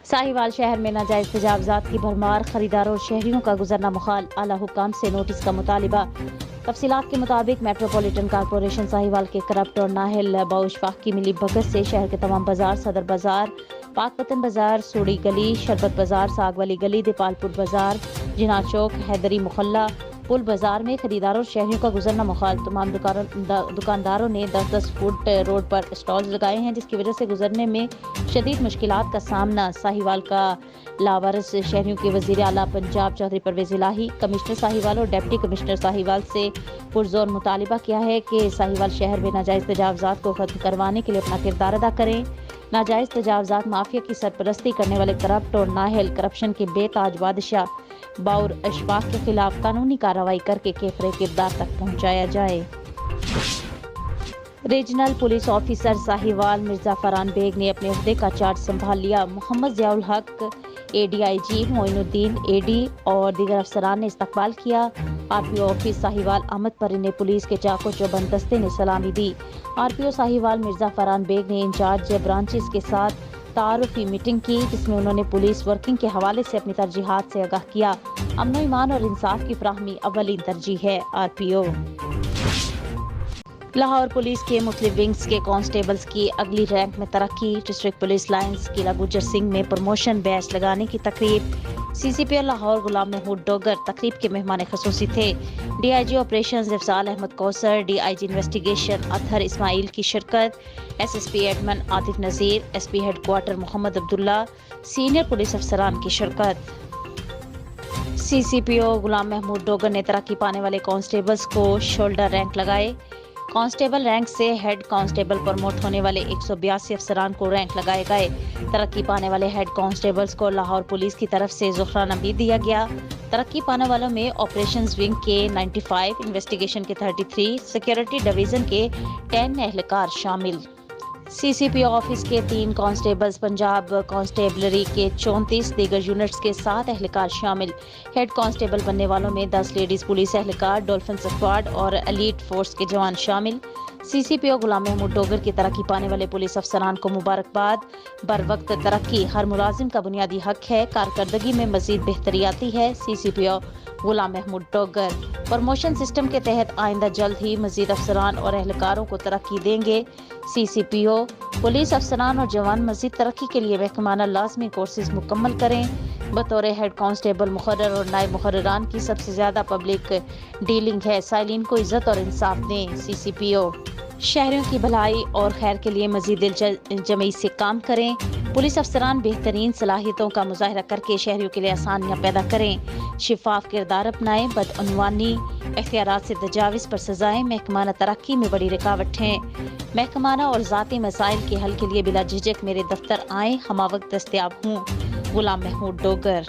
साहिवाल शहर में नाजायज तजावजात की भरमार, खरीदारों और शहरियों का गुजरना मुखाल, आला हुकाम से नोटिस का मुतालिबा। तफसीलात के मुताबिक मेट्रोपॉलिटन कॉरपोरेशन साहिवाल के करप्ट और नाहिल बाउशफाक की मिली भगत से शहर के तमाम बाजार, सदर बाजार, पाकपतन बाजार, सोड़ी गली, शरबत बाजार, साग वाली गली, दीपालपुर बाजार, जिना चौक, हैदरी मुखल्ला, पुल बाजार में खरीदारों और शहरियों का गुजरना मुखाल। तमाम दुकानदारों ने 10-10 फुट रोड पर स्टॉल्स लगाए हैं, जिसकी वजह से गुजरने में शदीद मुश्किलात का सामना। साहिवाल का लावारिस शहरियों के वजीर आला पंजाब चौधरी परवेज इलाही, कमिश्नर साहिवाल और डिप्टी कमिश्नर साहिवाल से पुरजोर मुतालिबा किया है कि साहिवाल शहर में नाजायज तजावजात को खत्म करवाने के लिए अपना किरदार अदा करें। नाजायज तजावजात माफिया की सरपरस्ती करने वाले करप्ट और नाहिल करप्शन के बेताज बादशाह बाउर अशफाक के खिलाफ कानूनी कार्रवाई करके केफरे किरदार तक पहुंचाया जाए। Regional police officer Sahiwal Mirza Farhan Baig ने अपने ओहदे का चार्ज संभाल लिया। मोहम्मद जियाउल हक ADIG, मोइनुद्दीन AD और दीगर अफसरान ने इस्तकबाल किया। RPO ऑफिस साहिवाल अहमद परी ने पुलिस के चाको चौबंद दस्ते ने सलामी दी। RPO साहिवाल मिर्जा फरहान बेग ने इंचार्ज ब्रांचेस के साथ तारुफी मीटिंग की, जिसमें उन्होंने पुलिस वर्किंग के हवाले से अपनी तरजीहात से आगाह किया। अमन ईमान और इंसाफ की फराहमी अव्वलीन तरजीह है। RPO लाहौर पुलिस के मुख्तलिफ विंग्स के कांस्टेबल्स की अगली रैंक में तरक्की। डिस्ट्रिक्ट पुलिस लाइन्स किला गुजर सिंह में प्रमोशन बैच लगाने की तकरीब। CCP लाहौर गुलाम महमूद डोगर तकरीब के मेहमान खसूसी थे। DIG operations Ifzal Ahmad Kausar, DIG investigation Athar Ismail की शिरकत, SSP admin Atif Nazir, SP headquarter Muhammad Abdullah, senior police अफसरान की शिरकत। CCPO गुलाम महमूद डोगर ने तरक्की पाने वाले कांस्टेबल्स को शोल्डर रैंक लगाए। कांस्टेबल रैंक से हेड कांस्टेबल प्रमोट होने वाले 182 अफसरान को रैंक लगाए गए। तरक्की पाने वाले हेड कांस्टेबल्स को लाहौर पुलिस की तरफ से ज़ुफ़राना भी दिया गया। तरक्की पाने वालों में ऑपरेशंस विंग के 95, इन्वेस्टिगेशन के 33, सिक्योरिटी डिवीजन के 10 एहलकार शामिल। CCP ऑफिस के 3 कांस्टेबल्स, पंजाब कांस्टेबलरी के 34, दीगर यूनिट्स के 7 एहलकार शामिल। हेड कांस्टेबल बनने वालों में 10 लेडीज पुलिस एहलकार, डॉल्फिन स्क्वाड और एलीट फोर्स के जवान शामिल। CCPO गुलाम महमूद डोगर की तरक्की पाने वाले पुलिस अफसरान को मुबारकबाद। बर वक्त तरक्की हर मुलाजिम का बुनियादी हक है, कारकर्दगी में मजीद बेहतरी आती है। CCPO गुलाम महमूद डोगर प्रमोशन सिस्टम के तहत आइंदा जल्द ही मजीद अफसरान और एहलकारों को तरक्की देंगे। CCPO पुलिस अफसरान और जवान मजीद तरक्की के लिए महकमाना लाजमी कोर्सेज मुकम्मल करें। बतौर हेड कांस्टेबल मुकर्रर और नायब मुकर्ररान की सबसे ज्यादा पब्लिक डीलिंग है, साइलिन को इज्जत और इंसाफ दें। CCPO शहरियों की भलाई और खैर के लिए मजीद दिलजमई से काम करें। पुलिस अफसरान बेहतरीन सलाहियतों का मुजाहरा करके शहरियों के लिए आसानियाँ पैदा करें। शिफाफ किरदार अपनाएं। बदअनवानी इख्तियारात से तजाविज़ पर सजाएं महकमाना तरक्की में बड़ी रुकावट हैं। महकमाना और ज़ाती मसाइल के हल के लिए बिला झिझक मेरे दफ्तर आएँ, हमावक्त दस्तयाब हूँ। गुलाम महमूद डोगर।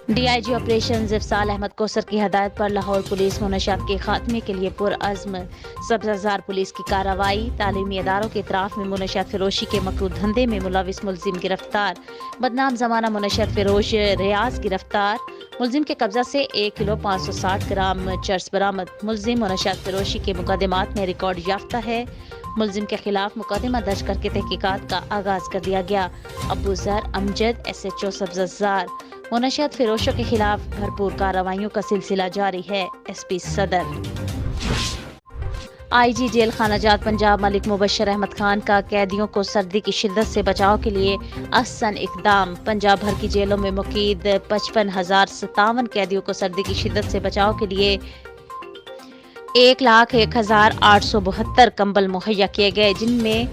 DIG ऑपरेशंस इफ्साल अहमद कौसर की हदायत पर लाहौर पुलिस मुनशियात के खात्मे के लिए पुरअज़्म सब्ज़ाज़ार पुलिस की कार्रवाई। तालीमी इदारों के इतराफ़ में मुनशियात फ़रोशी के मकरूह धंधे में मुलविस मुलजिम गिरफ्तार। बदनाम ज़माना मुनशियात फ़रोश रियाज गिरफ्तार। मुलजिम के कब्जा से 1 किलो 560 ग्राम चर्स बरामद। मुलजिम मुनशियात फ़रोशी के मुकदमात में रिकॉर्ड याफ्ता है। मुलजिम के खिलाफ मुकदमा दर्ज करके तहकीकात का आगाज कर दिया गया। अबू ज़र अमजद SHO सब्ज़ाज़ार। मुनशियात फ़रोशों के खिलाफ भरपूर कार्रवाइयों का सिलसिला जारी है। SP सदर। IG जेल खानाजात पंजाब मलिक मुबशर अहमद खान का कैदियों को सर्दी की शिद्दत से बचाव के लिए अहसन इक़दाम। पंजाब भर की जेलों में मुकीद 55,057 कैदियों को सर्दी की शिद्दत से बचाव के लिए 1,01,872 कंबल मुहैया किए गए, जिनमें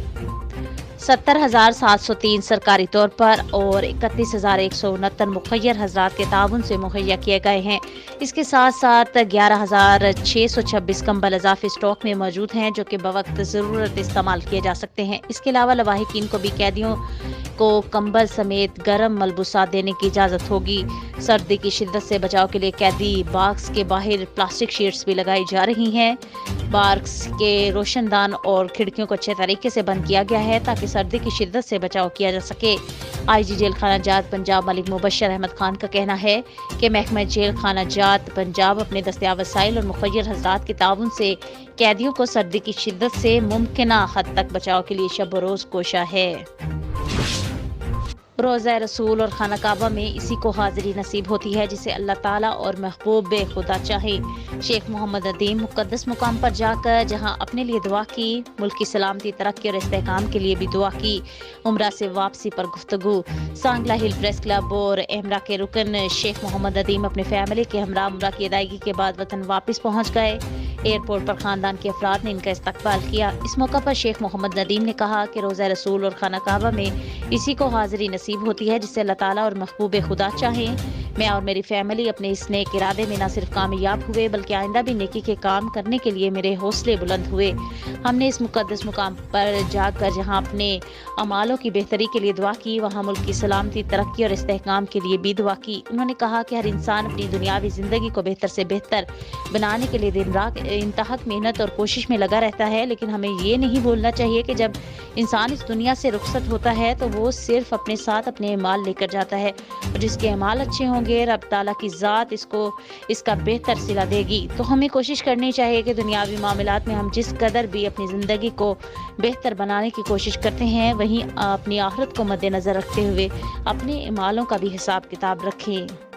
70,703 सरकारी तौर पर और 31,169 मुखय्यर हजरात के ताउन से मुहैया किए गए हैं। इसके साथ साथ 11,626 कंबल इजाफी स्टॉक में मौजूद हैं, जो कि बवक्त ज़रूरत इस्तेमाल किए जा सकते हैं। इसके अलावा लवाहिकीन को भी कैदियों को कंबल समेत गर्म मलबूसात देने की इजाज़त होगी। सर्दी की शिद्दत से बचाव के लिए कैदी बाक्स के बाहर प्लास्टिक शीट्स भी लगाई जा रही हैं। बाक्स के रोशनदान और खिड़कियों को अच्छे तरीके से बंद किया गया है ताकि सर्दी की शिद्दत से बचाव किया जा सके। IG जेल खाना जात पंजाब मलिक मुबशर अहमद खान का कहना है कि महकमा जेल खाना जात पंजाब अपने दस्तयाब वसाइल और मुखय्यर हजरात के ताउन से कैदियों को सर्दी की शिद्दत से मुमकिना हद तक बचाव के लिए शब रोज़ कोशा है। روزہ رسول اور خانہ کعبہ میں اسی کو حاضری نصیب ہوتی ہے جسے اللہ تعالیٰ اور محبوب خدا چاہے۔ شیخ محمد ندیم مقدس مقام پر جا کر جہاں اپنے لیے دعا کی، ملک کی سلامتی، ترقی اور استحکام کے لیے بھی دعا کی۔ عمرہ سے واپسی پر گفتگو۔ سانگلہ ہل پریس کلب اور امرا کے رکن شیخ محمد ندیم اپنے فیملی کے ہمراہ عمرہ کی ادائیگی کے بعد وطن واپس پہنچ گئے۔ ایئرپورٹ پر خاندان کے افراد نے ان کا استقبال کیا۔ اس موقع پر شیخ محمد ندیم نے کہا کہ روزہ رسول اور خانہ کعبہ میں اسی کو حاضری نصیب ہوتی ہے جسے اللہ تعالیٰ اور محبوب خدا چاہیں۔ میں اور میری فیملی اپنے اس نیک ارادے میں نہ صرف کامیاب ہوئے بلکہ آئندہ بھی نیکی کے کام کرنے کے لیے میرے حوصلے بلند ہوئے۔ ہم نے اس مقدس مقام پر جا کر جہاں اپنے اعمالوں کی بہتری کے لیے دعا کی، وہاں ملک کی سلامتی، ترقی اور استحکام کے لیے بھی دعا کی۔ انہوں نے کہا کہ ہر انسان اپنی دنیاوی زندگی کو بہتر سے بہتر بنانے کے لیے دن رات انتہائی محنت اور کوشش میں لگا رہتا ہے، لیکن ہمیں یہ نہیں بھولنا چاہیے کہ جب انسان اس دنیا سے رخصت ہوتا ہے تو وہ صرف اپنے ساتھ اپنے اعمال لے کر جاتا ہے، اور جس کے اعمال اچھے ہوں گے رب تعالیٰ کی ذات اس کا بہتر صلہ دے گی۔ تو ہمیں کوشش کرنی چاہیے کہ دنیاوی معاملات میں ہم جس قدر بھی اپنی زندگی کو بہتر بنانے کی کوشش کرتے ہیں، وہیں اپنی آخرت کو مد نظر رکھتے ہوئے اپنے اعمالوں کا بھی حساب کتاب رکھیں۔